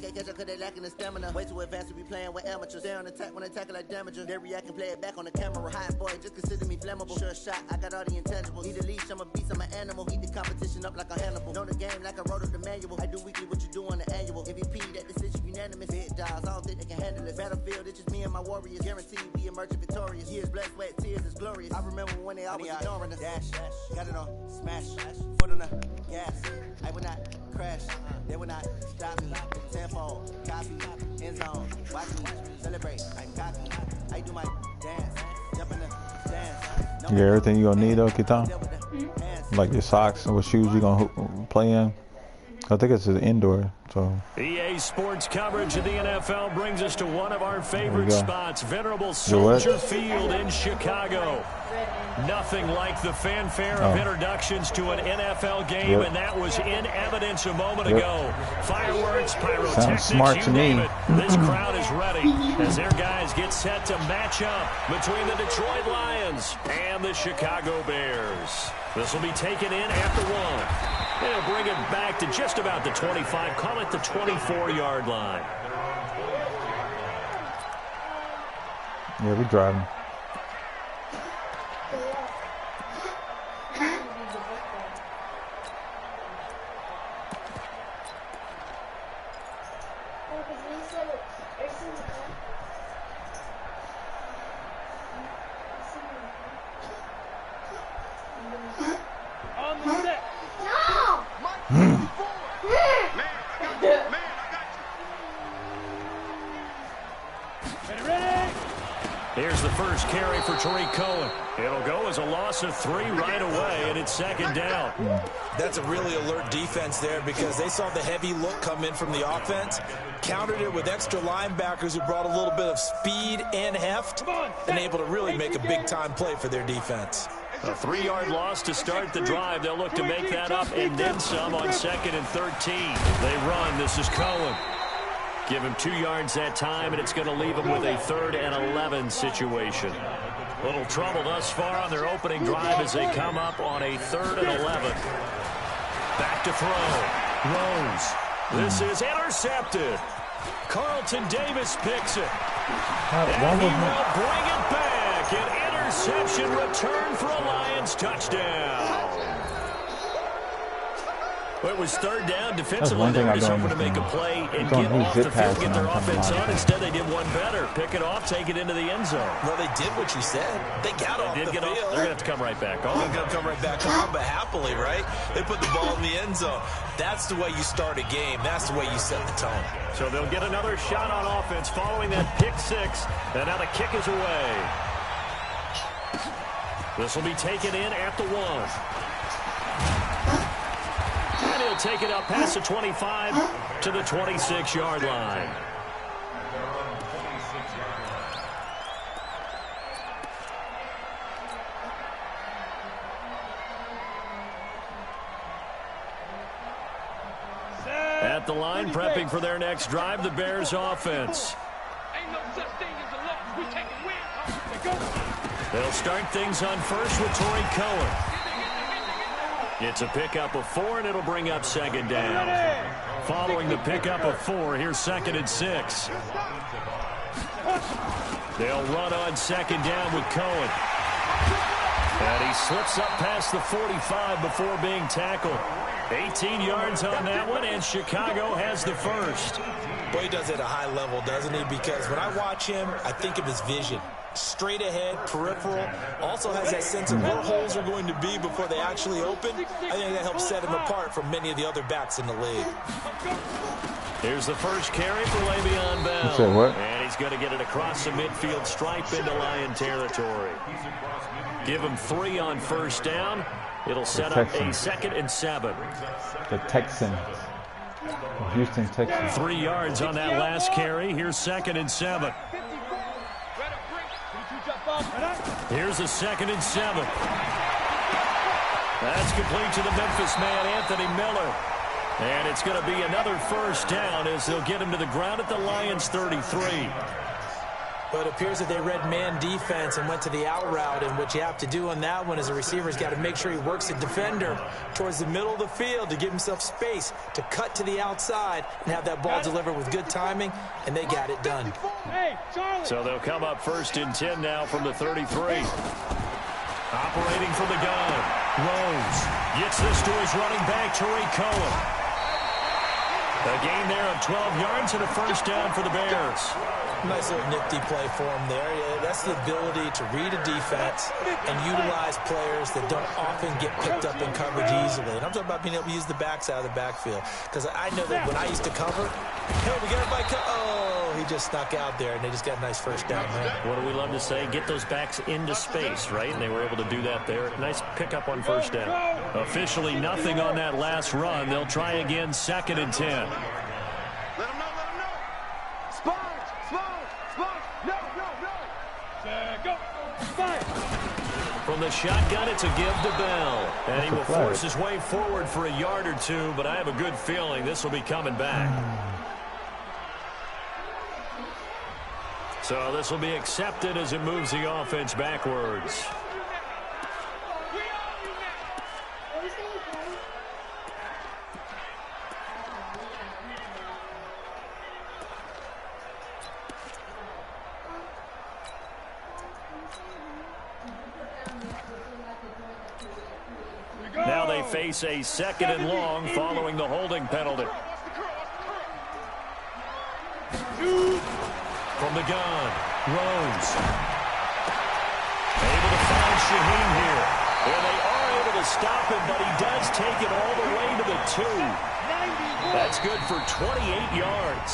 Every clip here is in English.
can't catch up cause they lacking the stamina. Way too advanced to be playing with amateurs. They on attack when they tackle like damager. They react and play it back on the camera. Hot boy, just consider me flammable. Sure shot, I got all the intangibles. Need a leash, I'm a beast, I'm an animal. Eat the competition up like a Hannibal. Know the game like I wrote up the manual. I do weekly what you do on the annual. MVP, that decision unanimous. Big dogs, I don't think they can handle it. Battlefield, it's just me and my warriors. Guaranteed we emerge victorious. Years, blood, sweat, tears, is glorious. I remember when they always ignoring us. Dash, got it on, smash, foot on the gas. I will not crash, they will not stop me. Tenfold, copy, end zone, watch me celebrate. I'm cocky, I do my dance, jump in the stands. You got everything you gonna need though, Kitan? Like your socks and what shoes you gonna play in? I think it's an indoor. So EA Sports coverage of the NFL brings us to one of our favorite spots, venerable Soldier Field in Chicago. Nothing like the fanfare of introductions to an NFL game, and that was in evidence a moment ago. Fireworks, pyrotechnics, smart to me. This crowd is ready as their guys get set to match up between the Detroit Lions and the Chicago Bears. This will be taken in after one. They'll bring it back to just about the 25, call it the 24-yard line. Yeah, we're driving. Here's the first carry for Tariq Cohen. It'll go as a loss of 3 right away, and it's second down. That's a really alert defense there because they saw the heavy look come in from the offense, countered it with extra linebackers who brought a little bit of speed and heft, and able to really make a big-time play for their defense. A 3-yard loss to start the drive. They'll look to make that up and then some on 2nd and 13. They run. This is Cohen. Give him 2 yards that time, and it's going to leave him with a 3rd and 11 situation. Little trouble thus far on their opening drive as they come up on a 3rd and 11. Back to throw. Rose. This is intercepted. Carlton Davis picks it. And he will bring it back. An interception return for a Lions touchdown. Well, it was 3rd down. Defensively, they were just hoping to make a play and get off the field, get their offense on. Instead, they did one better. Pick it off, take it into the end zone. Well, they did what you said. They got off the field. They're going to have to come right back on. They're going to come right back on, but happily, right? They put the ball in the end zone. That's the way you start a game. That's the way you set the tone. So they'll get another shot on offense following that pick 6. And now the kick is away. This will be taken in at the 1. And he'll take it up past the 25 to the 26-yard line. At the line, prepping for their next drive, the Bears offense. They'll start things on first with Tariq Cohen. It's a pickup of 4, and it'll bring up 2nd down. Following the pickup of 4, here's 2nd and 6. They'll run on 2nd down with Cohen. And he slips up past the 45 before being tackled. 18 yards on that one, and Chicago has the first. Boy, he does it at a high level, doesn't he? Because when I watch him, I think of his vision. Straight ahead, peripheral, also has that sense of where holes are going to be before they actually open. I think that helps set him apart from many of the other backs in the league. Here's the first carry for Le'Veon Bell. Say what? And he's going to get it across the midfield stripe into Lion territory. Give him 3 on first down. It'll set up a 2nd and 7. The Texans. Houston Texans. 3 yards on that last carry. Here's 2nd and 7. Here's a 2nd and 7. That's complete to the Memphis man, Anthony Miller. And it's going to be another first down as they'll get him to the ground at the Lions' 33. But it appears that they read man defense and went to the out route, and what you have to do on that one is the receiver's got to make sure he works the defender towards the middle of the field to give himself space to cut to the outside and have that ball delivered with good timing, and they got it done. So they'll come up 1st and 10 now from the 33. Operating from the gun. Rose gets this to his running back, Tariq Cohen. A gain there of 12 yards and a 1st down for the Bears. Nice little nifty play for him there. Yeah, that's the ability to read a defense and utilize players that don't often get picked up in coverage easily. And I'm talking about being able to use the backs out of the backfield. Because I know that when I used to cover, hey, we got everybody. Oh, he just snuck out there, and they just got a nice 1st down there. What do we love to say? Get those backs into space, right? And they were able to do that there. Nice pickup on 1st down. Officially nothing on that last run. They'll try again 2nd and 10. From the shotgun, it's a give to Bell. And he will force his way forward for a yard or two, but I have a good feeling this will be coming back. So this will be accepted as it moves the offense backwards. Now they face a 2nd and long following the holding penalty. From the gun, Rose. Able to find Shaheen here. And they are able to stop him, but he does take it all the way to the 2. That's good for 28 yards.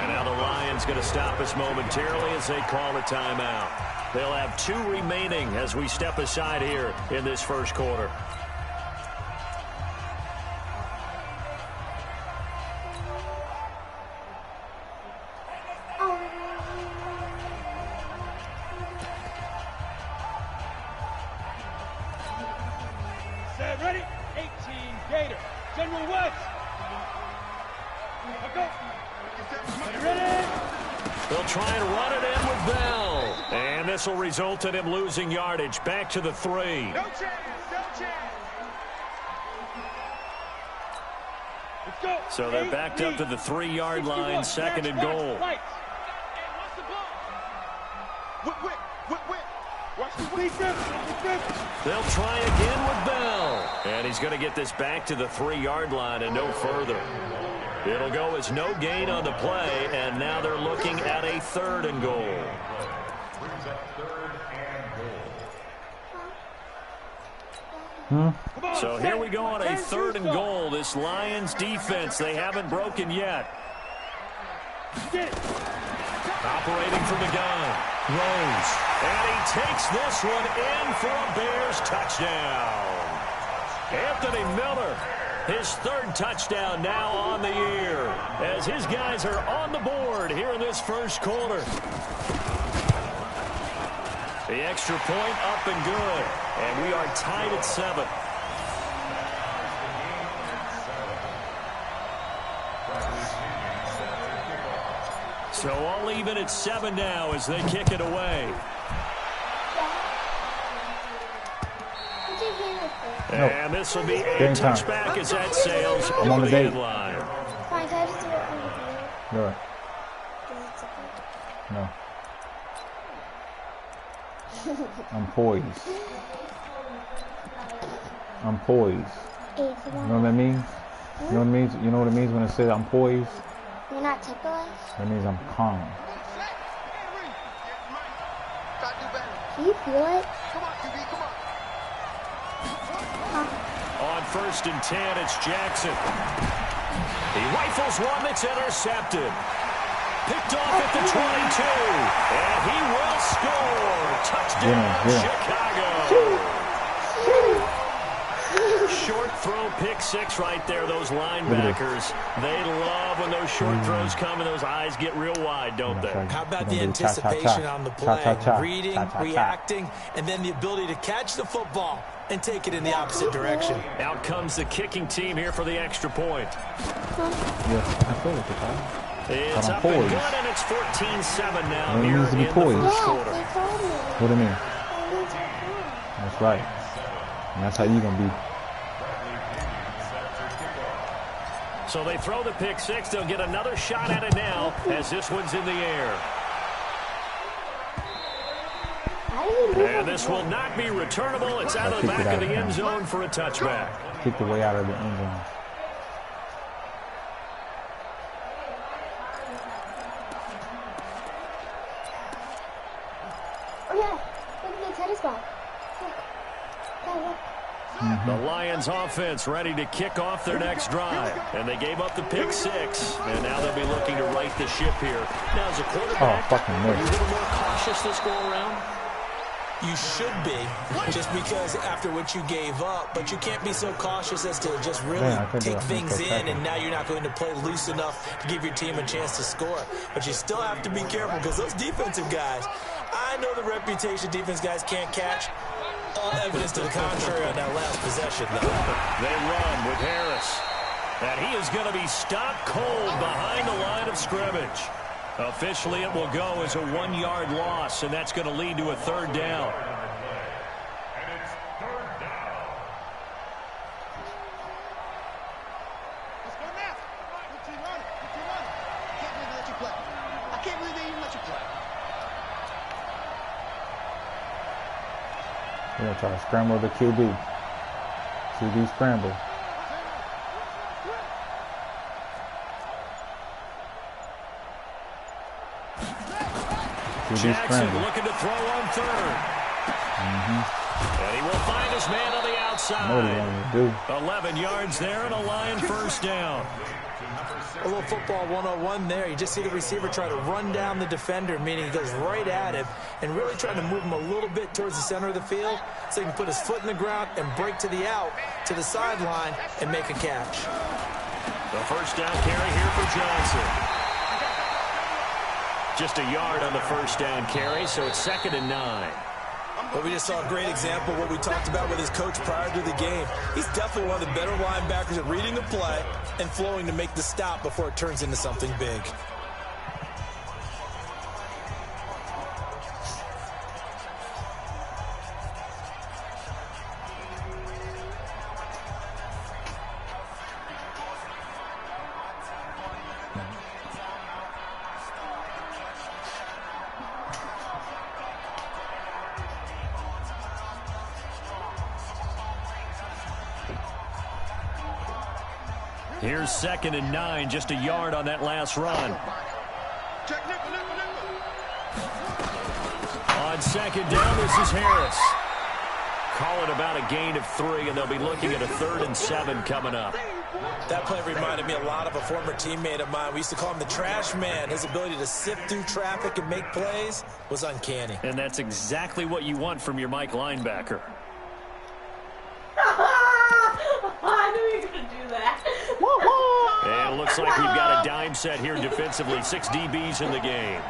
And now the Lions going to stop us momentarily as they call a timeout. They'll have 2 remaining as we step aside here in this 1st quarter. Ready? 18 Gator. General West. Go. Ready? They'll try and run it in with Bell. And this will result in him losing yardage back to the 3. No chance. No chance. Let's go. So they're backed up to the 3-yard line, 2nd and goal. They'll try again with Bell. And he's going to get this back to the 3-yard line and no further. It'll go as no gain on the play, and now they're looking at a 3rd and goal. So here we go on a 3rd and goal. This Lions defense, they haven't broken yet. Operating from the gun, Rose. And he takes this one in for a Bears touchdown. Anthony Miller, his 3rd touchdown now on the year, as his guys are on the board here in this 1st quarter. The extra point up and good, and we are tied at 7. So all even at 7 now as they kick it away. And this will be a touchback as that sails over the end line. No. No. I'm poised. I'm poised. You know what that means? You know what it means? You know what it means when it says I'm poised? You're not ticklish? That means I'm calm. Can you feel it? On 1st and 10, it's Jackson. He rifles one that's intercepted. Picked off at the 22. And he will score. Touchdown, Chicago. Short throw, pick 6 right there. Those linebackers, they love when those short throws come and those eyes get real wide, don't they? How about the anticipation on the play? Reading, reacting, and then the ability to catch the football and take it in the opposite direction. Out comes the kicking team here for the extra point. Yes, I feel it, It's up and good, and it's 14-7 now It here needs to be in the poised. first quarter. What do you mean? That's right. And that's how you gonna be. So they throw the pick six. They'll get another shot at it now as this one's in the air. And this will not be returnable. It's out of the back of the end zone for a touchback. Kick the way out of the end zone. Oh yeah, look at the tennis ball. Look. The Lions offense ready to kick off their next drive. And they gave up the pick six. And now they'll be looking to right the ship here. Now as a quarterback, are you a little more cautious this go around? You should be, just because after what you gave up, but you can't be so cautious as to just really take things in, and now you're not going to play loose enough to give your team a chance to score. But you still have to be careful because those defensive guys, I know the reputation defense guys can't catch. All evidence to the contrary on that last possession, though. They run with Harris. And he is going to be stopped cold behind the line of scrimmage. Officially, it will go as a 1-yard loss, and that's going to lead to a third down. And it's third down. Let's go now. Good team running. Good team running. I can't believe they let you play. I can't believe they even let you play. We're going to try to scramble the QB. QB scramble. Jackson looking to throw on third. And he will find his man on the outside. 11 yards there and a Lion first down. A little football 101 there. You just see the receiver try to run down the defender, meaning he goes right at him and really trying to move him a little bit towards the center of the field so he can put his foot in the ground and break to the out, to the sideline, and make a catch. The first down carry here for Johnson. Just a yard on the first down carry, so it's 2nd and 9. But we just saw a great example of what we talked about with his coach prior to the game. He's definitely one of the better linebackers at reading a play and flowing to make the stop before it turns into something big. Here's 2nd and 9, just a yard on that last run. On 2nd down, this is Harris. Call it about a gain of 3, and they'll be looking at a 3rd and 7 coming up. That play reminded me a lot of a former teammate of mine. We used to call him the trash man. His ability to sift through traffic and make plays was uncanny. And that's exactly what you want from your Mike linebacker. I knew you were going to do that. And it looks like we've got a dime set here defensively. 6 DBs in the game.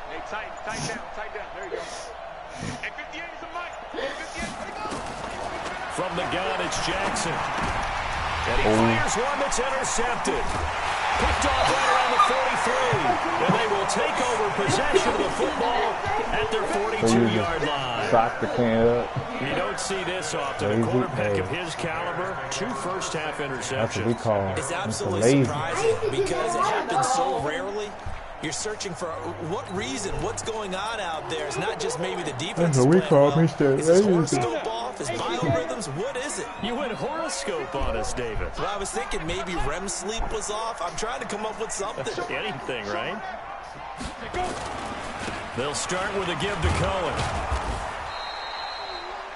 Hey, tight down. There you go. And 58 is the mic. 58, from the gun, it's Jackson. And he fires one that's intercepted. Picked off right around the 43. And they will take over possession of the football at their 42-yard line. Sock the can up. You don't see this often. A quarterback of his caliber, 2 first-half interceptions. That's what we call It's absolutely surprising because it happens so rarely. You're searching for what reason, what's going on out there. It's not just maybe the defense is playing well. Is his horoscope off? His biorhythms? What is it? You went horoscope on us, David. Well, I was thinking maybe REM sleep was off. I'm trying to come up with something. Anything, right? They'll start with a give to Cohen.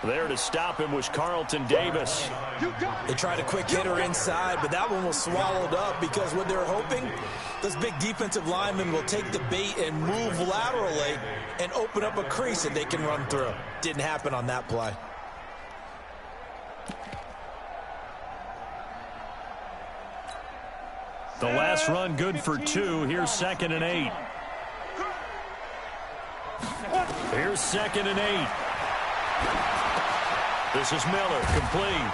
There to stop him was Carlton Davis. They tried a quick hitter inside, but that one was swallowed up because what they're hoping, those big defensive linemen will take the bait and move laterally and open up a crease that they can run through. Didn't happen on that play. The last run good for 2. Here's 2nd and 8. Here's 2nd and 8. This is Miller, complete.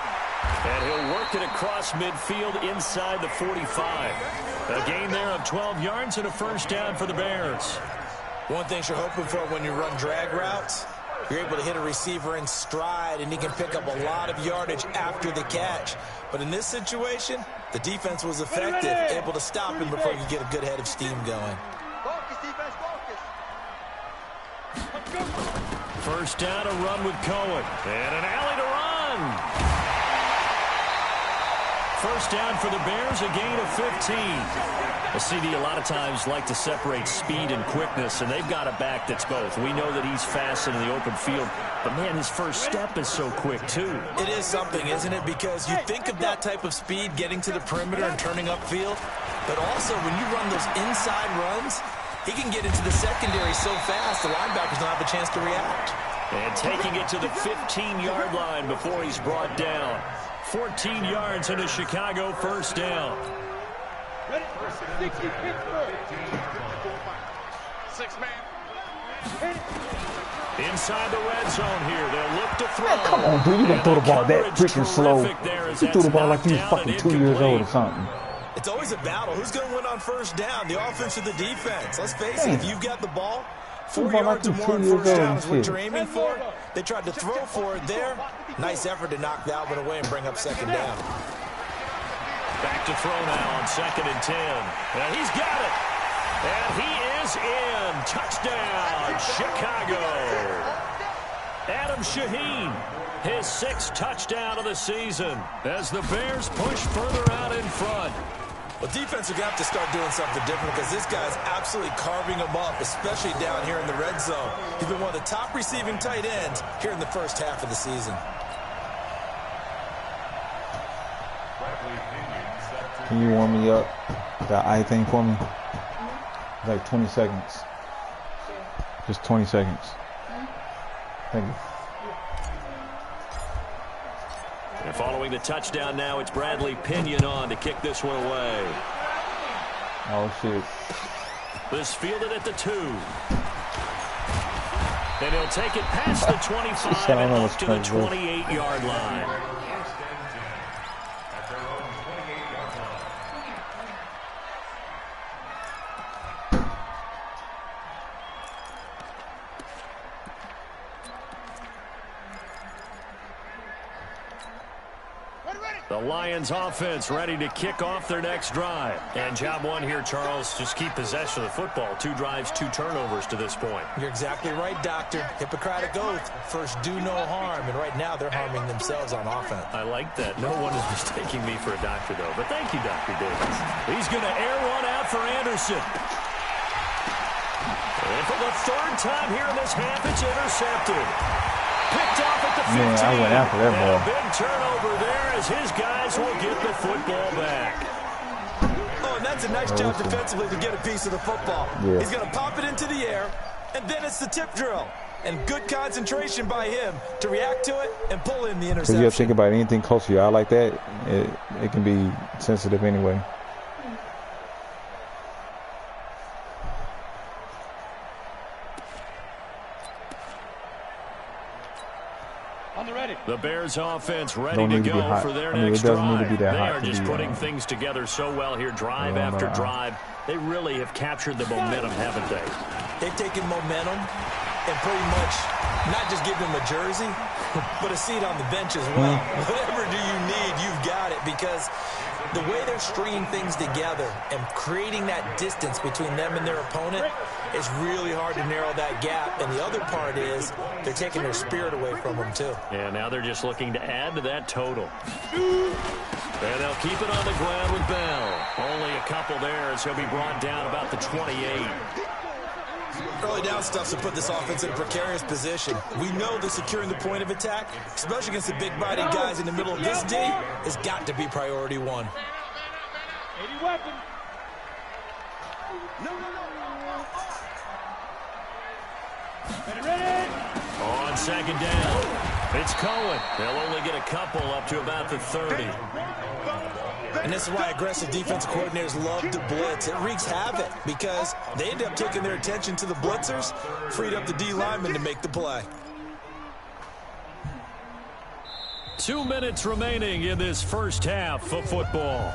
And he'll work it across midfield inside the 45. A gain there of 12 yards and a first down for the Bears. One thing you're hoping for when you run drag routes, you're able to hit a receiver in stride, and he can pick up a lot of yardage after the catch. But in this situation, the defense was effective, able to stop him before he could get a good head of steam going. Focus, defense, focus. First down, a run with Cohen. And an alley to run. First down for the Bears, a gain of 15. A CD a lot of times like to separate speed and quickness, and they've got a back that's both. We know that he's fast in the open field, but, man, his first step is so quick, too. It is something, isn't it? Because you think of that type of speed getting to the perimeter and turning upfield, but also when you run those inside runs, he can get into the secondary so fast the linebackers don't have a chance to react. And taking it to the 15-yard line before he's brought down. 14 yards and a Chicago first down. Ready? 60, Pittsburgh. 6 man. Inside the red zone here. They'll look to throw. Man, come on, dude. You gonna throw the ball that freaking slow. You threw the ball like you was fucking 2 years old or something. It's always a battle. Who's going to win on first down, the offense or the defense? Let's face it, if you've got the ball, 4 yards or more on first down is what you're aiming for. They tried to throw for it there. Nice effort to knock that one away and bring up second down. Back to throw now on 2nd and 10. And he's got it. And he is in. Touchdown, Chicago. Adam Shaheen, his 6th touchdown of the season as the Bears push further out in front. Well, defense are going to have to start doing something different because this guy's absolutely carving them up, especially down here in the red zone. He's been one of the top receiving tight ends here in the first half of the season. Can you warm me up? That eye thing for me? Like 20 seconds. Just 20 seconds. Thank you. And following the touchdown now, it's Bradley Pinion on to kick this one away. Oh, shit. This fielded at the 2. And he'll take it past the 25 and up to the 28-yard line. The Lions offense ready to kick off their next drive. And job one here, Charles, just keep possession of the football. 2 drives, 2 turnovers to this point. You're exactly right, Doctor. Hippocratic oath. First, do no harm. And right now, they're harming themselves on offense. I like that. No one is mistaking me for a doctor, though. But thank you, Dr. Davis. He's going to air one out for Anderson. And for the 3rd time here in this half, it's intercepted. Picked off at the 15. Man, I went after that ball. A big turnover there as his guys will get the football back. Oh, and that's a nice job defensively to get a piece of the football. Yeah. He's going to pop it into the air, and then it's the tip drill. And good concentration by him to react to it and pull in the interception. Because you have to think about anything close to your eye like that, it can be sensitive anyway. The Bears offense ready to go for their next drive. They are just putting things together so well here, drive after drive. They really have captured the momentum, haven't they? They've taken momentum and pretty much not just give them a jersey, but a seat on the bench as well. Whatever do you need, you've got it, because the way they're stringing things together and creating that distance between them and their opponent is really hard to narrow that gap. And the other part is they're taking their spirit away from them, too. Yeah, now they're just looking to add to that total. And they'll keep it on the ground with Bell. Only a couple there as he'll be brought down about the 28. Early down stuff to put this offense in a precarious position. We know that securing the point of attack, especially against the big body guys in the middle of this D, has got to be priority 1. 80 weapon. Ready. On 2nd down, it's Cohen. They'll only get a couple up to about the 30. And this is why aggressive defensive coordinators love to blitz. It wreaks havoc because they end up taking their attention to the blitzers, freed up the D lineman to make the play. 2 minutes remaining in this first half of football.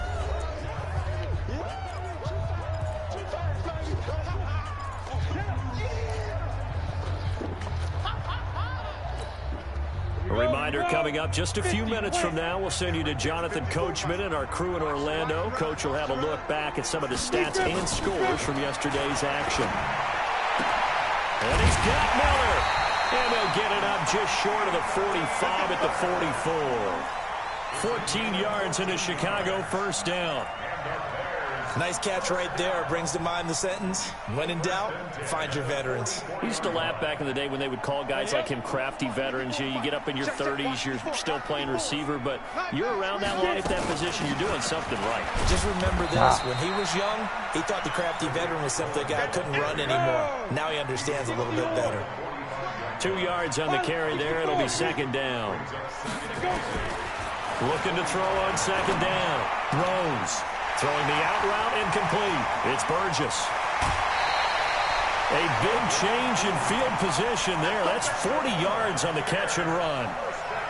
A reminder coming up just a few minutes from now, we'll send you to Jonathan Coachman and our crew in Orlando. Coach will have a look back at some of the stats and scores from yesterday's action. And he's got Miller. And they'll get it up just short of the 45 at the 44. 14 yards into Chicago, first down. Nice catch right there. Brings to mind the sentence, when in doubt, find your veterans. We used to laugh back in the day when they would call guys like him crafty veterans. You get up in your 30s, you're still playing receiver, but you're around that long at that position, you're doing something right. Just remember this. When he was young, he thought the crafty veteran was simply a guy who couldn't run anymore. Now he understands a little bit better. 2 yards on the carry there. It'll be second down. Looking to throw on second down. Rose. Throwing the out route incomplete. It's Burgess. A big change in field position there. That's 40 yards on the catch and run.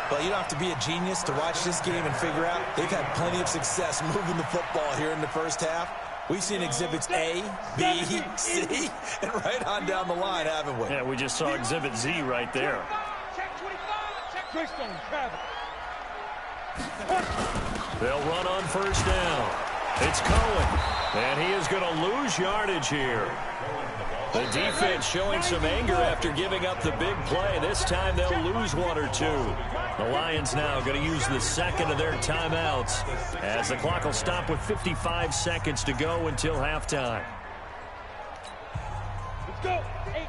Well, you don't have to be a genius to watch this game and figure out they've had plenty of success moving the football here in the first half. We've seen exhibits A, B, C, and right on down the line, haven't we? Yeah, we just saw exhibit Z right there. They'll run on first down. It's Cohen, and he is going to lose yardage here. The defense showing some anger after giving up the big play. This time they'll lose one or two. The Lions now going to use the second of their timeouts as the clock will stop with 55 seconds to go until halftime. Let's go. 18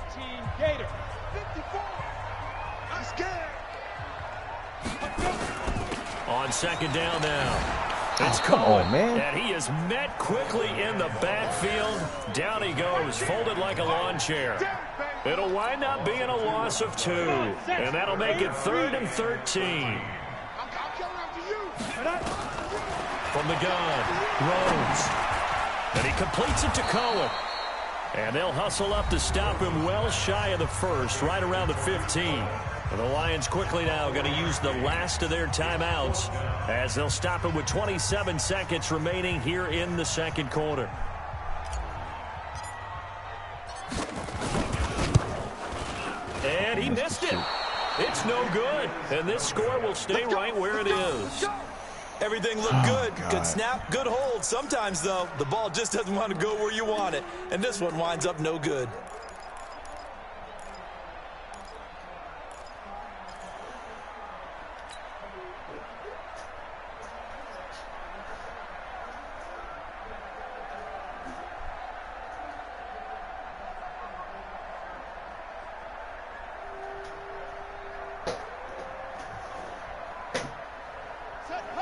Gator. 54. I'm scared. On second down now. It's come Cohen, on, man. And he is met quickly in the backfield. Down he goes, folded like a lawn chair. It'll wind up being a loss of 2, and that'll make it 3rd and 13. From the gun, Rose. And he completes it to Cohen. And they'll hustle up to stop him well shy of the first, right around the 15. The Lions quickly now going to use the last of their timeouts as they'll stop him with 27 seconds remaining here in the second quarter. And he missed it. It's no good. And this score will stay right where it is. Everything looked good. Good snap, good hold. Sometimes, though, the ball just doesn't want to go where you want it. And this one winds up no good.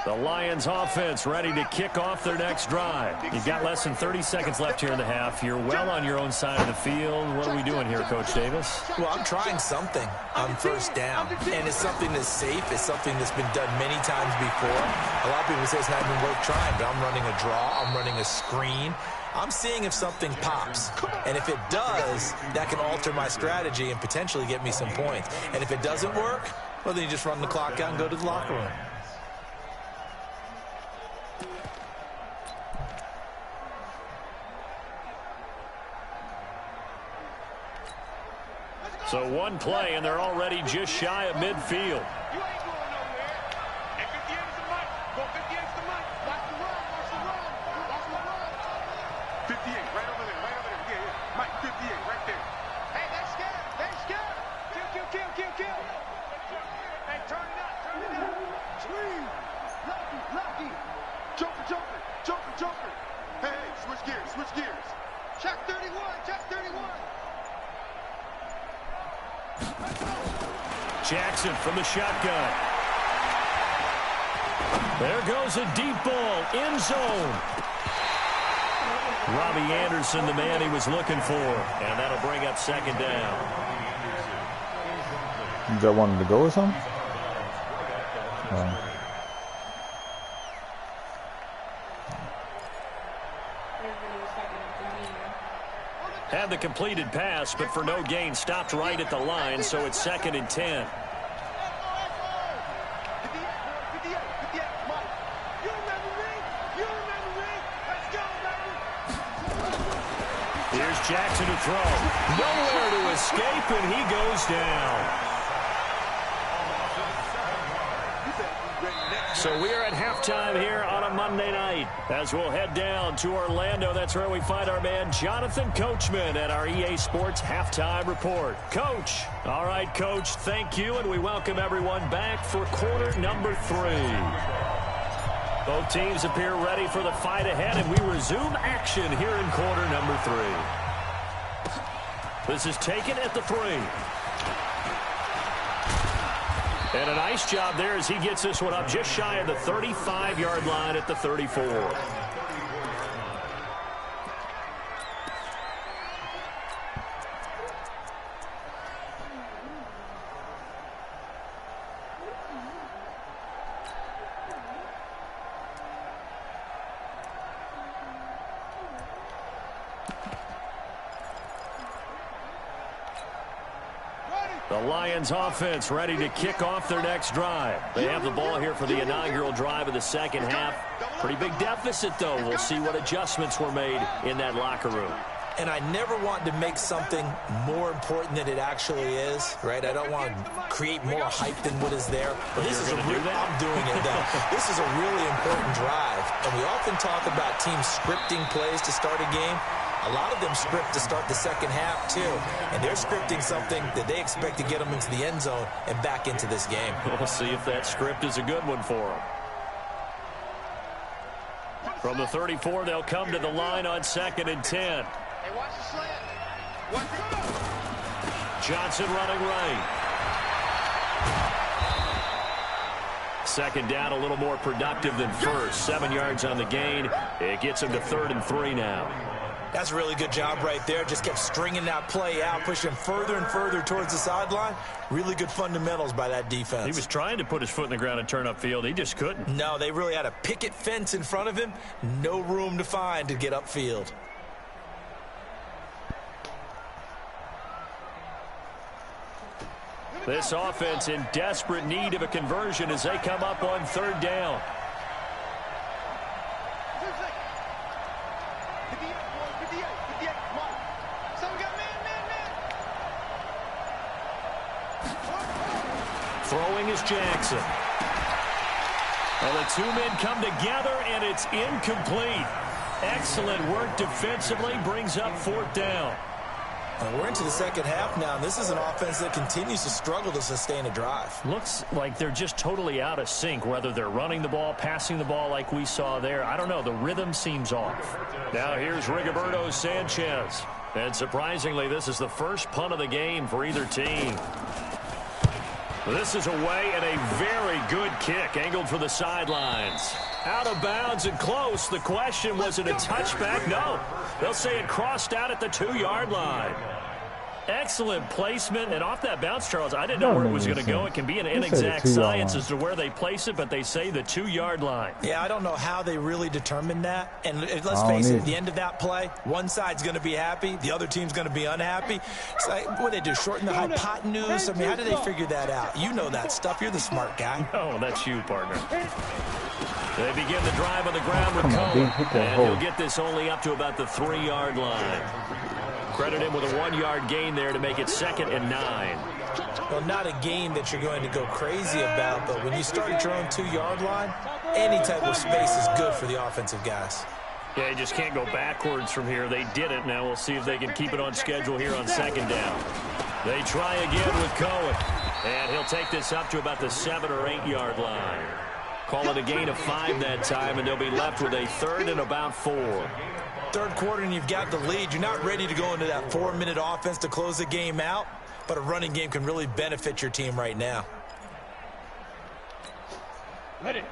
The Lions offense ready to kick off their next drive. You've got less than 30 seconds left here in the half. You're well on your own side of the field. What are we doing here, Coach Davis? Well, I'm trying something on first down, and it's something that's safe. It's something that's been done many times before. A lot of people say it's not even worth trying, but I'm running a draw. I'm running a screen. I'm seeing if something pops, and if it does, that can alter my strategy and potentially get me some points. And if it doesn't work, well, then you just run the clock out and go to the locker room. So one play, and they're already just shy of midfield. You ain't going nowhere. And 58 is the money. Go 58 is the money. Watch the run. Watch the run. Watch the run. 58, right over there. Right over there. Yeah, yeah. Mike, 58, right there. Hey, they're scared. They're scared. Kill, kill, kill, kill, kill. Hey, turn it up. Turn it up. Swing. Lucky, lucky. Joker, joker. Joker, joker. Hey, hey, switch gears. Switch gears. Check 31. Check 31. Jackson from the shotgun. There goes a deep ball, end zone. Robbie Anderson, the man he was looking for, and that'll bring up second down. You got one to go or something? Had the completed pass, but for no gain, stopped right at the line, so it's 2nd and 10. Here's Jackson to throw. Nowhere to escape, and he goes down. So we are at halftime here on a Monday night. As we'll head down to Orlando, that's where we find our man Jonathan Coachman at our EA Sports Halftime Report. Coach. All right, Coach, thank you, and we welcome everyone back for quarter number 3. Both teams appear ready for the fight ahead, and we resume action here in quarter number 3. This is taken at the 3. And a nice job there as he gets this one up just shy of the 35-yard line at the 34. The Lions offense ready to kick off their next drive. They have the ball here for the inaugural drive of the second half. Pretty big deficit, though. We'll see what adjustments were made in that locker room. And I never want to make something more important than it actually is, right? I don't want to create more hype than what is there. But this is I'm doing it, though. This is a really important drive. And we often talk about teams scripting plays to start a game. A lot of them script to start the second half, too. And they're scripting something that they expect to get them into the end zone and back into this game. We'll see if that script is a good one for them. From the 34, they'll come to the line on 2nd and 10. Hey, watch the slant. Johnson running right. Second down, a little more productive than first. 7 yards on the gain. It gets him to 3rd and 3 now. That's a really good job right there. Just kept stringing that play out, pushing further and further towards the sideline. Really good fundamentals by that defense. He was trying to put his foot in the ground and turn upfield. He just couldn't. No, they really had a picket fence in front of him. No room to find to get upfield. This offense in desperate need of a conversion as they come up on 3rd down. Throwing is Jackson. Well, the 2 men come together, and it's incomplete. Excellent work defensively, brings up 4th down. And we're into the second half now, and this is an offense that continues to struggle to sustain a drive. Looks like they're just totally out of sync, whether they're running the ball, passing the ball like we saw there. I don't know. The rhythm seems off. Now here's Rigoberto Sanchez. And surprisingly, this is the first punt of the game for either team. This is away and a very good kick, angled for the sidelines. Out of bounds and close. The question, was it a touchback? No. They'll say it crossed out at the 2-yard line. Excellent placement, and off that bounce, Charles, I didn't know where it was going to go. It can be an inexact science as to where they place it, but they say the 2-yard line. Yeah, I don't know how they really determined that. And let's face it, at the end of that play, one side's going to be happy, the other team's going to be unhappy. It's like, what they do, shorten the hypotenuse? I mean, how do they figure that out? You know that stuff. You're the smart guy. No, that's you, partner. They begin the drive on the ground with Cohen, and he'll get this only up to about the 3-yard line. Credit him with a 1-yard gain there to make it 2nd and 9. Well, not a gain that you're going to go crazy about, but when you start at your own 2-yard line, any type of space is good for the offensive guys. Yeah, you just can't go backwards from here. They did it. Now we'll see if they can keep it on schedule here on 2nd down. They try again with Cohen, and he'll take this up to about the 7 or 8-yard line. Call it a gain of 5 that time, and they'll be left with a 3rd and about 4. Third quarter, and you've got the lead. You're not ready to go into that 4-minute offense to close the game out, but a running game can really benefit your team right now. Ready.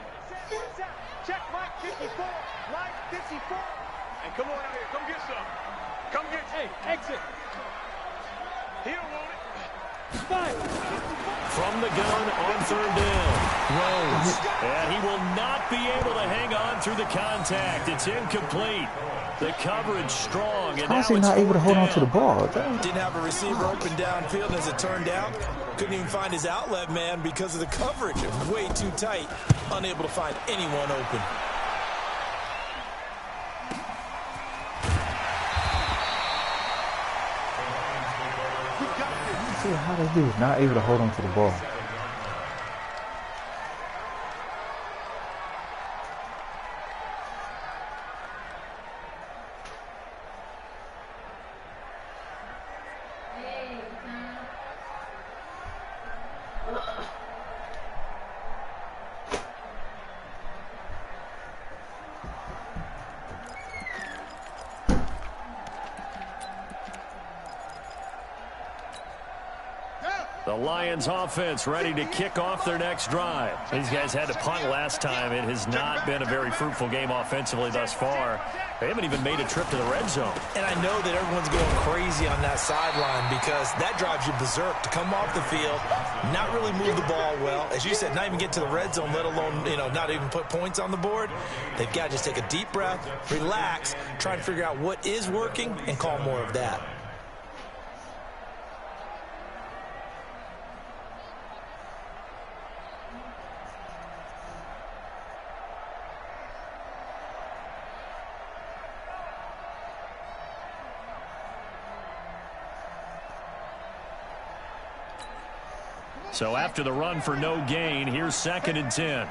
Check Mike 54. Mike 54. And come on out here. Come get some. Come get. Hey, exit. He don't want it. 5. from the gun on third down. Rose. And he will not be able to hang on through the contact. It's incomplete. The coverage strong. How is he not able to hold on to the ball? Didn't have a receiver open downfield, as it turned out. Couldn't even find his outlet man because of the coverage. Way too tight. Unable to find anyone open. See how this dude is not able to hold on to the ball. The Lions offense ready to kick off their next drive. These guys had to punt last time. It has not been a very fruitful game offensively thus far. They haven't even made a trip to the red zone. And I know that everyone's going crazy on that sideline because that drives you berserk to come off the field, not really move the ball well. As you said, not even get to the red zone, let alone, not even put points on the board. They've got to just take a deep breath, relax, try and figure out what is working and call more of that. So after the run for no gain, here's 2nd and 10.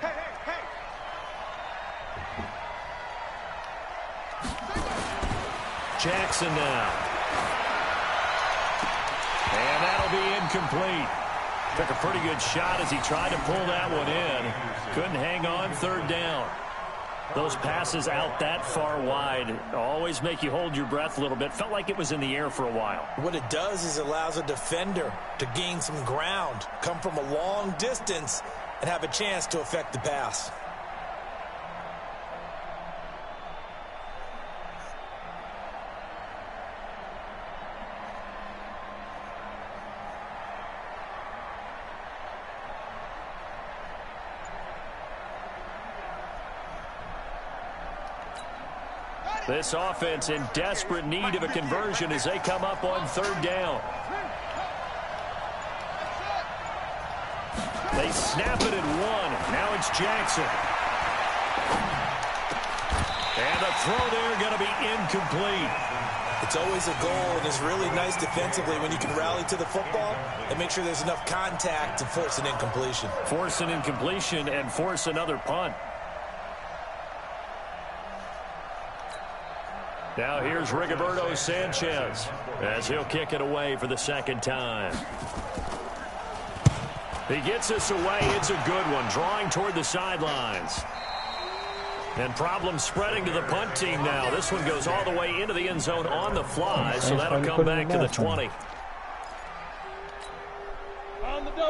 Jackson now. And that'll be incomplete. Took a pretty good shot as he tried to pull that one in. Couldn't hang on 3rd down. Those passes out that far wide always make you hold your breath a little bit. Felt like it was in the air for a while. What it does is it allows a defender to gain some ground, come from a long distance, and have a chance to affect the pass. This offense in desperate need of a conversion as they come up on 3rd down. They snap it at 1. Now it's Jackson. And the throw there going to be incomplete. It's always a goal, and it's really nice defensively when you can rally to the football and make sure there's enough contact to force an incompletion. Force an incompletion and force another punt. Now here's Rigoberto Sanchez as he'll kick it away for the 2nd time. He gets this away. It's a good one, drawing toward the sidelines. And problems spreading to the punt team now. This one goes all the way into the end zone on the fly, so that'll come back to the 20.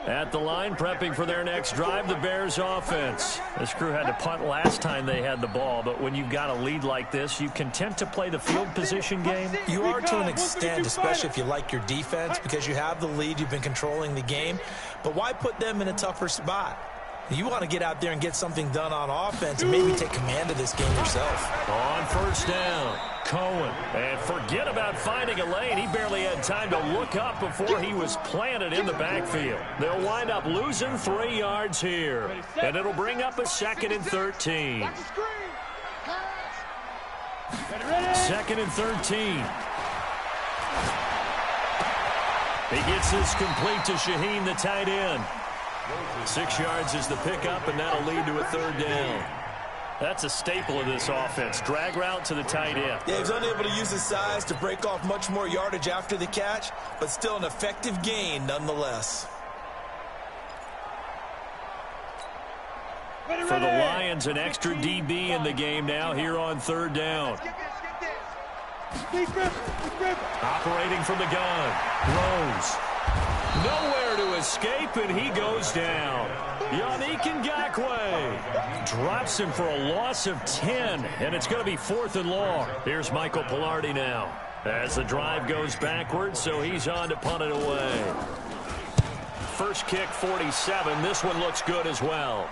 At the line, prepping for their next drive, the Bears offense. This crew had to punt last time they had the ball, but when you've got a lead like this, you content to play the field position game? You are to an extent, especially if you like your defense, because you have the lead, you've been controlling the game. But why put them in a tougher spot? You want to get out there and get something done on offense and maybe take command of this game yourself. On 1st down, Cohen. And forget about finding a lane. He barely had time to look up before he was planted in the backfield. They'll wind up losing 3 yards here. And it'll bring up a 2nd and 13. 2nd and 13. He gets this complete to Shaheen, the tight end. 6 yards is the pickup, and that'll lead to a 3rd down. That's a staple of this offense. Drag route to the tight end. Yeah, he's unable to use his size to break off much more yardage after the catch, but still an effective gain nonetheless. For the Lions, an extra DB in the game now here on 3rd down. Operating from the gun. Rose. Nowhere to escape, and he goes down. Yannick Ngakoue drops him for a loss of 10, and it's going to be 4th and long. Here's Michael Pilardi now as the drive goes backwards, so he's on to punt it away. first kick 47. This one looks good as well.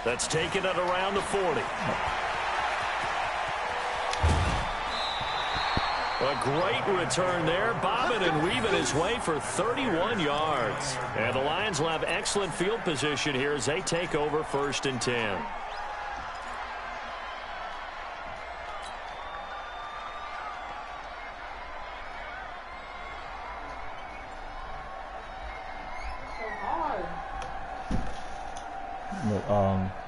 That's taken it around the 40. A great return there, bobbing and weaving his way for 31 yards. And the Lions will have excellent field position here as they take over 1st and 10.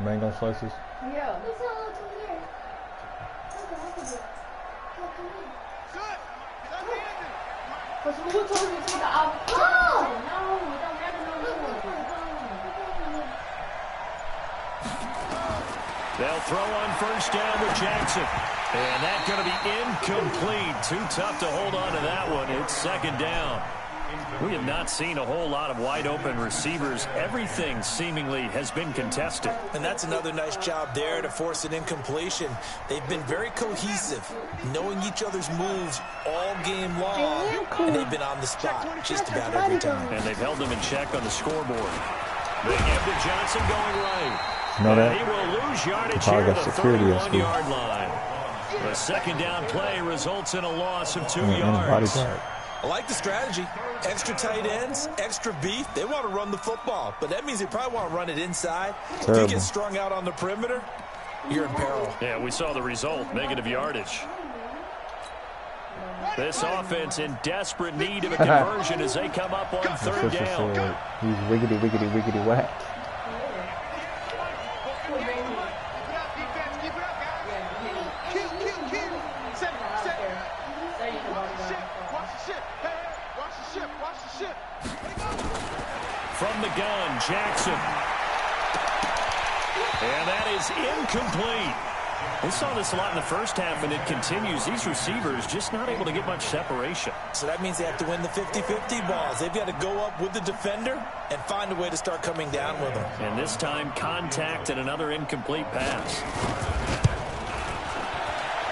Mango slices? Yeah. It's all over here. Come here. Because who told you to take the avocado? No, we don't have no more. They'll throw on 1st down with Jackson. And that's going to be incomplete. Too tough to hold on to that one. It's 2nd down. We have not seen a whole lot of wide-open receivers. Everything seemingly has been contested. And that's another nice job there to force an incompletion. They've been very cohesive, knowing each other's moves all game long, and they've been on the spot just about every time. And they've held them in check on the scoreboard. They give to Johnson going right. Know that? He will lose yardage Probably here got at the security at school. 31-yard line. The 2nd down play results in a loss of 2 And a yards. bodyguard. I like the strategy. Extra tight ends, extra beef. They want to run the football, but that means they probably want to run it inside. Terrible. If you get strung out on the perimeter, you're in peril. Yeah, we saw the result, negative yardage. This offense in desperate need of a conversion as they come up on 3rd down. Said he's wiggity, wiggity, wiggity, whack. From the gun, Jackson. And that is incomplete. We saw this a lot in the first half, and it continues. These receivers just not able to get much separation. So that means they have to win the 50-50 balls. They've got to go up with the defender and find a way to start coming down with them. And this time, contact and another incomplete pass.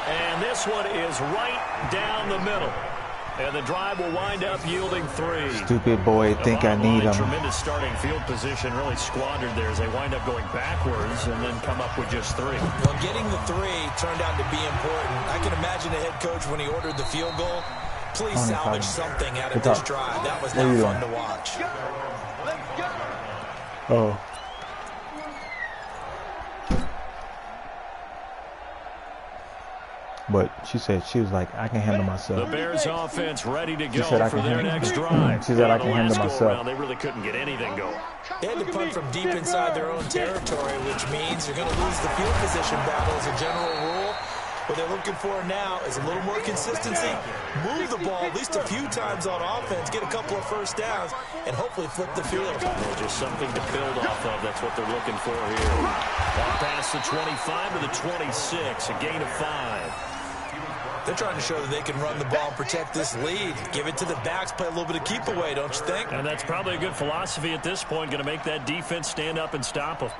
And this one is right down the middle. And the drive will wind up yielding 3. Stupid boy, think I need him. Tremendous starting field position, really squandered there as they wind up going backwards and then come up with just 3. Well, getting the 3 turned out to be important. I can imagine the head coach when he ordered the field goal. Please salvage something out of this drive. That was not fun to watch. Oh. But she said, she was like, I can handle myself. The Bears offense ready to go for their next drive. She said, I can handle myself. They really couldn't get anything going. They had to punt from deep inside their own territory, which means you're going to lose the field position battle as a general rule. What they're looking for now is a little more consistency, move the ball at least a few times on offense, get a couple of 1st downs, and hopefully flip the field. Just something to build off of. That's what they're looking for here. Off past the 25 to the 26, a gain of 5. They're trying to show that they can run the ball and protect this lead. Give it to the backs, play a little bit of keep away, don't you think? And that's probably a good philosophy at this point, going to make that defense stand up and stop them.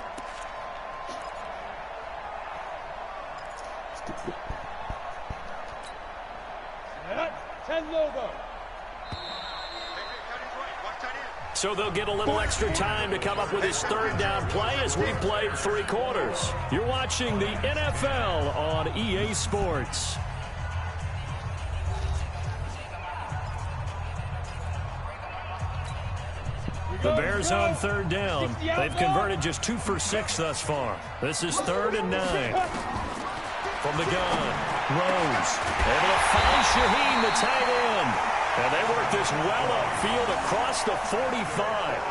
So they'll get a little extra time to come up with his 3rd down play as we played 3 quarters. You're watching the NFL on EA Sports. The Bears on 3rd down. They've converted just 2 for 6 thus far. This is 3rd and 9. From the gun, Rose able to find Shaheen, the tight end. And they work this well upfield across the 45.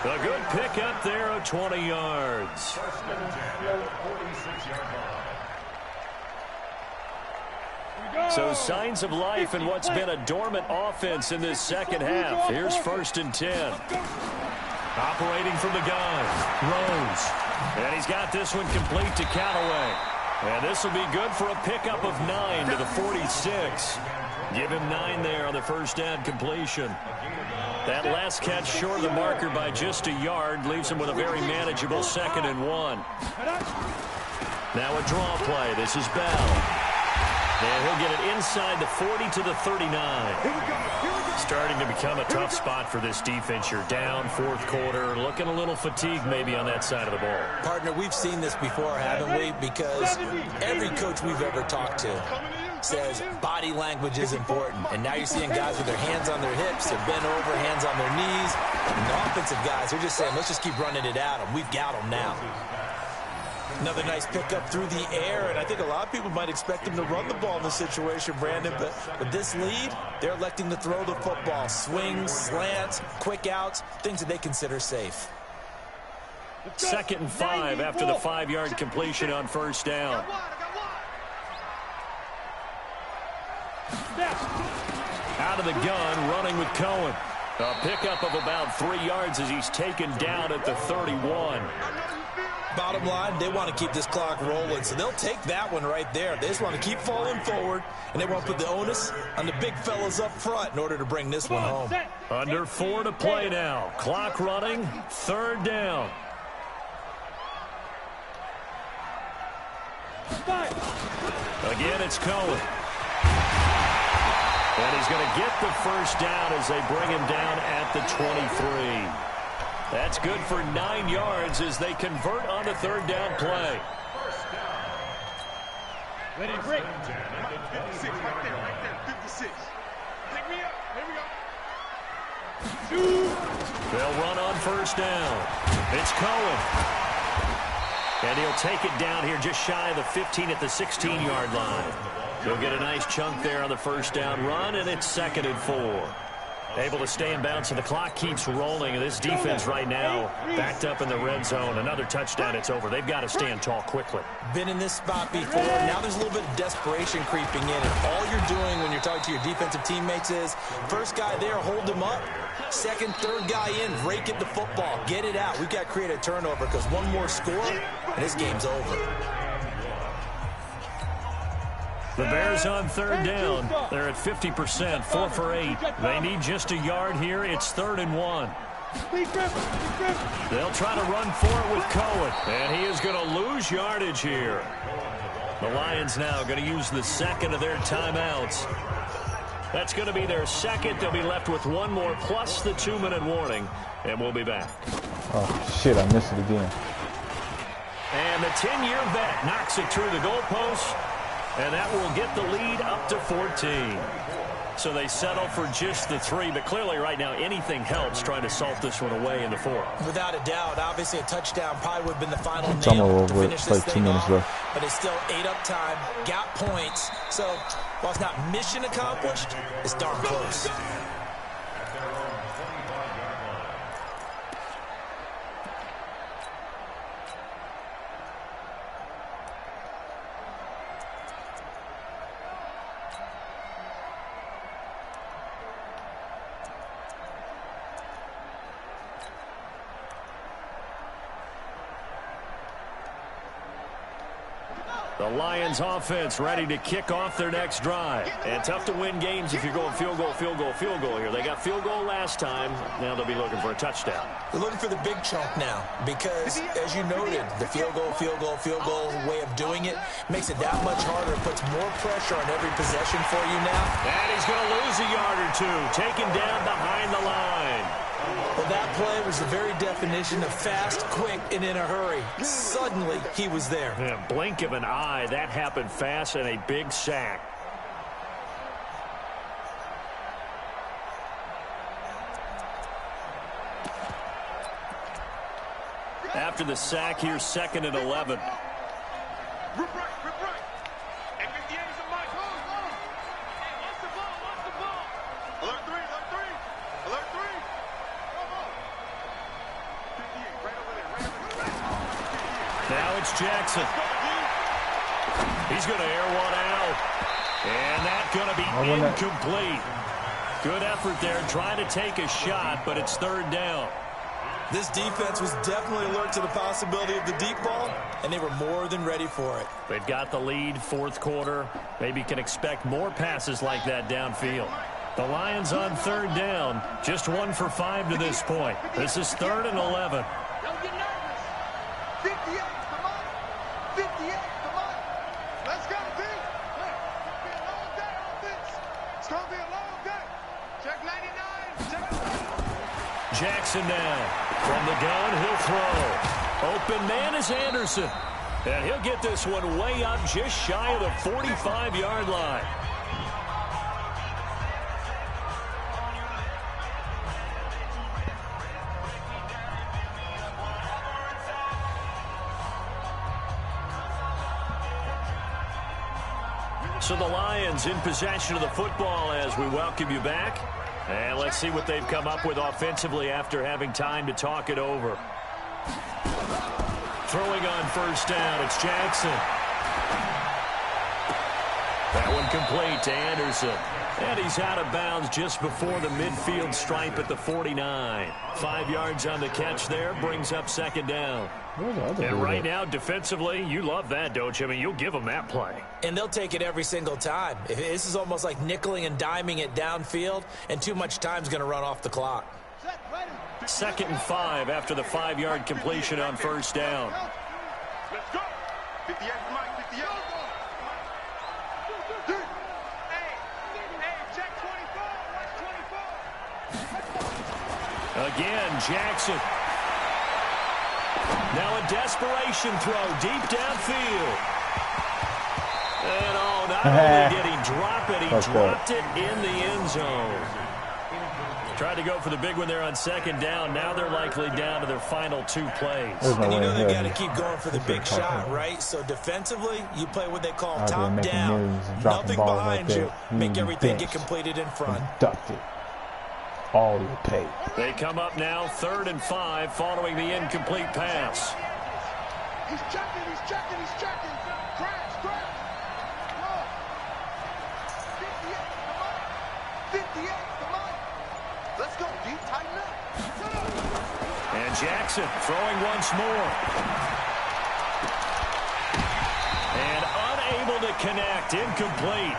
A good pickup there of 20 yards. So signs of life in what's been a dormant offense in this 2nd half. Here's 1st and 10. Operating from the gun, Rose. And he's got this one complete to Callaway. And this will be good for a pickup of 9 to the 46. Give him 9 there on the 1st down completion. That last catch short of the marker by just a yard leaves him with a very manageable 2nd and 1. Now a draw play. This is Bell. And he'll get it inside the 40 to the 39. Starting to become a tough spot for this defense. You're down fourth quarter, looking a little fatigued maybe on that side of the ball. Partner, we've seen this before, haven't we? Because every coach we've ever talked to says body language is important. And now you're seeing guys with their hands on their hips, they're bent over, hands on their knees. And the offensive guys, they're just saying, let's just keep running it at them. We've got them now. Another nice pickup through the air, and I think a lot of people might expect them to run the ball in this situation, Brandon, but with this lead, they're electing to throw the football. Swings, slants, quick outs, things that they consider safe. 2nd and 5 after the 5-yard completion on first down. Out of the gun, running with Cohen. A pickup of about 3 yards as he's taken down at the 31. Bottom line, they want to keep this clock rolling, so they'll take that one right there. They just want to keep falling forward, and they want to put the onus on the big fellas up front in order to bring this one home. Under 4 to play now. Clock running, 3rd down. Again, it's Cohen. And he's going to get the first down as they bring him down at the 23. That's good for 9 yards as they convert on the 3rd down play. Ready to break. 56, right there, 56. Pick me up. Here we go. They'll run on first down. It's Cohen. And he'll take it down here just shy of the 15 at the 16-yard line. He'll get a nice chunk there on the first down run, and it's 2nd and 4. Able to stay in bounds, and the clock keeps rolling. And this defense right now backed up in the red zone. Another touchdown, it's over. They've got to stand tall quickly. Been in this spot before. Now there's a little bit of desperation creeping in. And all you're doing when you're talking to your defensive teammates is, first guy there, hold him up. Second, third guy in, rake it the football. Get it out. We've got to create a turnover because one more score, and this game's over. The Bears on 3rd down. They're at 50%, 4 for 8. They need just a yard here. It's 3rd and 1. They'll try to run for it with Cohen, and he is going to lose yardage here. The Lions now going to use the 2nd of their timeouts. That's going to be their 2nd. They'll be left with 1 more plus the 2-minute warning, and we'll be back. Oh, shit, I missed it again. And the 10-year vet knocks it through the goalpost. And that will get the lead up to 14. So they settle for just the 3. But clearly right now anything helps trying to salt this one away in the 4th. Without a doubt. Obviously a touchdown probably would have been the final It's nail almost to over. finish It's this like 2 thing minutes off. left. But it's still ate up time. Got points. So while it's not mission accomplished, it's darn close. The Lions offense ready to kick off their next drive. And tough to win games if you're going field goal, field goal, field goal here. They got field goal last time. Now they'll be looking for a touchdown. They're looking for the big chunk now because, as you noted, the field goal way of doing it makes it that much harder. It puts more pressure on every possession for you now. And he's going to lose a yard or 2. Taken down behind the line. Well, that play was the very definition of fast, quick, and in a hurry. Suddenly, he was there. Yeah, blink of an eye. That happened fast and a big sack. After the sack, here's 2nd and 11. Rip right. And 58 is a mic. Hey, watch the ball. Alert 3. Alert 3. 58, right over there. Now it's Jackson. He's going to air one out. And that's going to be incomplete. Good effort there, trying to take a shot, but it's 3rd down. This defense was definitely alert to the possibility of the deep ball, and they were more than ready for it. They've got the lead, 4th quarter. Maybe can expect more passes like that downfield. The Lions on 3rd down, just 1 for 5 to this point. This is 3rd and 11. Don't get nervous. 58, come on. 58, come on. Let's go, B. It's going to be a long day. Check 99. Check. Jackson now. From the gun, he'll throw. Open man is Anderson. And he'll get this one way up just shy of the 45-yard line. So the Lions in possession of the football as we welcome you back. And let's see what they've come up with offensively after having time to talk it over. Throwing on first down, it's Jackson. That one complete to Anderson. And he's out of bounds just before the midfield stripe at the 49. 5 yards on the catch there, brings up second down. And right now, defensively, you love that, don't you? I mean, you'll give them that play. And they'll take it every single time. This is almost like nickeling and diming it downfield, and too much time's going to run off the clock. 2nd and 5 after the 5-yard completion on first down. Let's go. 58, Mike, 58. Hey, check 24. Watch 24. Again, Jackson. Now a desperation throw deep downfield. And not only did he drop it, he dropped it in the end zone. Tried to go for the big one there on second down. Now they're likely down to their final 2 plays. And you know they got to keep going for the big shot, right? So defensively, you play what they call top down. Nothing behind you. Make everything get completed in front. Ducked it. All the pay. They come up now 3rd and 5 following the incomplete pass. He's checking, he's checking, he's checking. Crash, crash. 58, come on. Let's go, deep, tighten up. And Jackson throwing once more. And unable to connect, incomplete.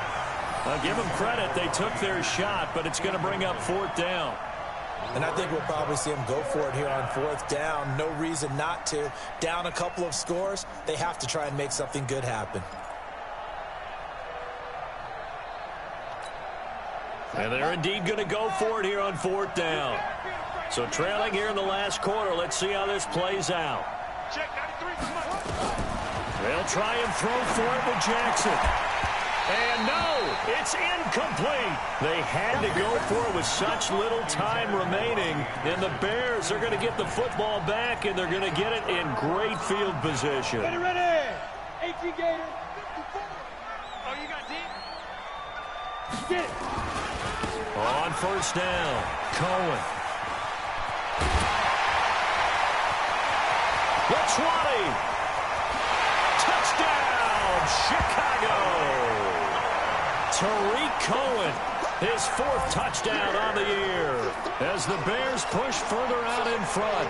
I'll give them credit, they took their shot, but it's going to bring up 4th down. And I think we'll probably see them go for it here on 4th down. No reason not to. Down a couple of scores, they have to try and make something good happen. And they're indeed going to go for it here on 4th down. So trailing here in the last quarter, let's see how this plays out. They'll try and throw for it with Jackson. And no, it's incomplete. They had to go for it with such little time remaining. And the Bears are going to get the football back, and they're going to get it in great field position. Ready. 18 Gators. Oh, you got deep? Get it. On first down, Cohen. The 20. Touchdown, Chicago. Tariq Cohen, his 4th touchdown on the year as the Bears push further out in front.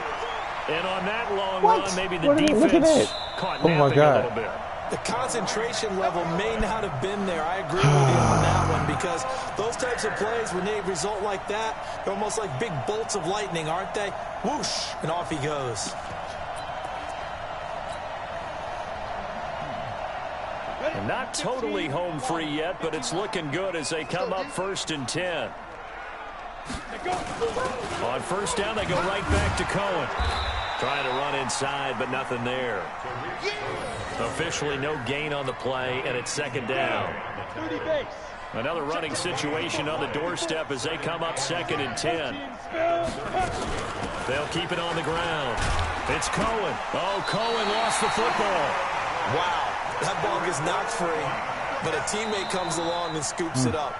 And on that long run, maybe the defense caught napping a little bit. The concentration level may not have been there. I agree with you on that one because those types of plays, when they result like that, they're almost like big bolts of lightning, aren't they? Whoosh, and off he goes. And not totally home free yet, but it's looking good as they come up 1st and 10. On first down, they go right back to Cohen. Trying to run inside, but nothing there. Officially no gain on the play, and it's 2nd down. Another running situation on the doorstep as they come up 2nd and 10. They'll keep it on the ground. It's Cohen. Oh, Cohen lost the football. Wow. That ball gets knocked free, but a teammate comes along and scoops it up.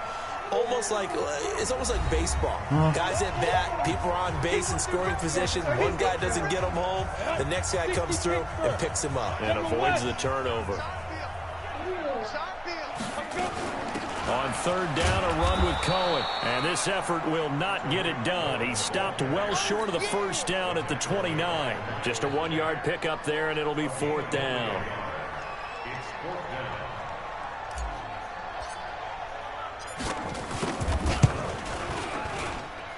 It's almost like baseball. Guys at bat, people are on base in scoring position. One guy doesn't get him home. The next guy comes through and picks him up. And avoids the turnover. On 3rd down, a run with Cohen. And this effort will not get it done. He stopped well short of the 1st down at the 29. Just a 1-yard pickup there, and it'll be 4th down.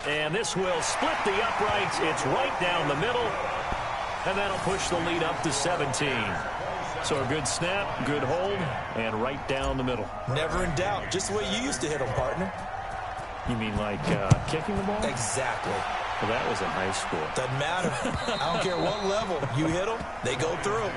And this will split the uprights. It's right down the middle. And that'll push the lead up to 17. So a good snap, good hold, and right down the middle. Never in doubt. Just the way you used to hit them, partner. You mean like kicking the ball? Exactly. Well, that was in high school. Doesn't matter. I don't care what level. You hit them, they go through.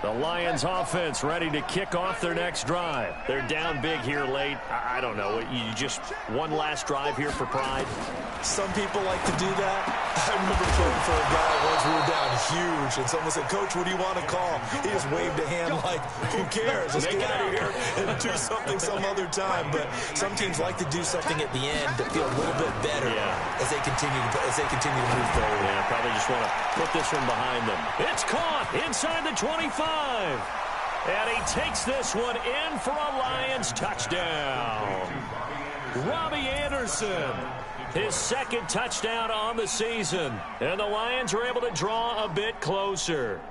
The Lions offense ready to kick off their next drive. They're down big here late. I don't know. You just one last drive here for pride? Some people like to do that. I remember playing for a guy once we were down huge, and someone said, "Coach, what do you want to call?" He just waved a hand like, who cares? Let's get out of here and do something some other time. But some teams like to do something at the end to feel a little bit better as they continue to move forward. Yeah, probably just want to put this one behind them. It's caught inside the 25. And he takes this one in for a Lions touchdown. Robbie Anderson, his second touchdown on the season. And the Lions are able to draw a bit closer.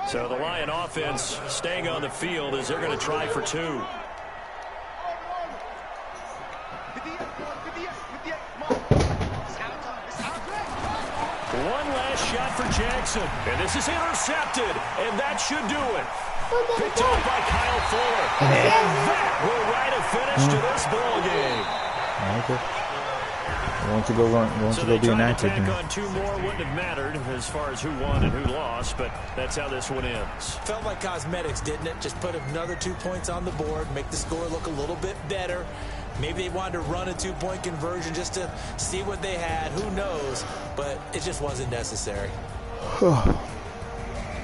So the Lion offense staying on the field as they're going to try for two. One last shot for Jackson. And this is intercepted. And that should do it. Picked off by Kyle Fuller. And that will write a finish to this ball game. Okay. Want to go run? Want to go be inactive? On two more wouldn't have mattered as far as who won and who lost, but that's how this one ends. Felt like cosmetics, didn't it? Just put another 2 points on the board, make the score look a little bit better. Maybe they wanted to run a 2-point conversion just to see what they had. Who knows? But it just wasn't necessary.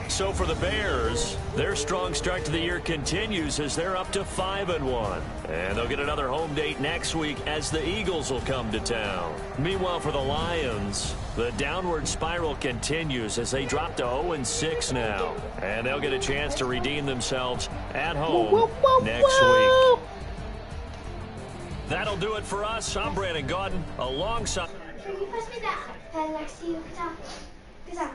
So for the Bears, their strong start to the year continues as they're up to 5-1. And they'll get another home date next week as the Eagles will come to town. Meanwhile, for the Lions, the downward spiral continues as they drop to 0-6 now. And they'll get a chance to redeem themselves at home next week. That'll do it for us. I'm Brandon Gaudin alongside... Can you pass me that?